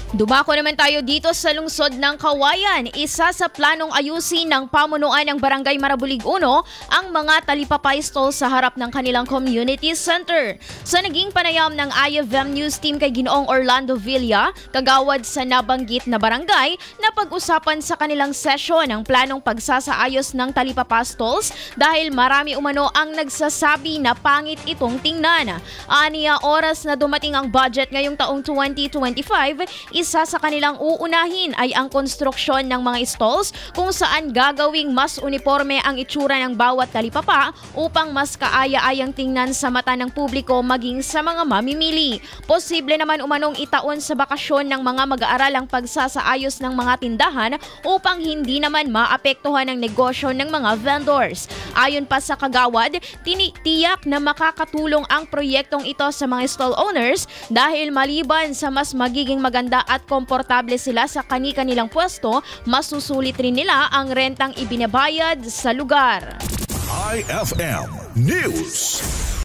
Dumako naman tayo dito sa lungsod ng Kawayan. Isa sa planong ayusin ng pamunuan ng Barangay Marabulig 1 ang mga talipapay stall sa harap ng kanilang community center. Sa naging panayam ng IFM News Team kay Ginoong Orlando Villa, kagawad sa nabanggit na barangay, na pag-usapan sa kanilang sesyon ang planong pagsasaayos ng talipapa stalls dahil marami umano ang nagsasabi na pangit itong tingnan. Aniya, oras na dumating ang budget ngayong taong 2025, isa sa kanilang uunahin ay ang konstruksyon ng mga stalls kung saan gagawing mas uniforme ang itsura ng bawat talipapa upang mas kaaya-ayang tingnan sa mata ng publiko maging sa mga mamimili. Posible naman umanong itaon sa bakasyon ng mga mag-aaral ang pagsasaayos ng mga tindahan upang hindi naman maapektuhan ang negosyo ng mga vendors. Ayon pa sa kagawad, tinitiyak na makakatulong ang proyektong ito sa mga stall owners dahil maliban sa mas magiging maganda at komportable sila sa kani-kanilang pwesto, masusulit rin nila ang rentang ibinabayad sa lugar. IFM News.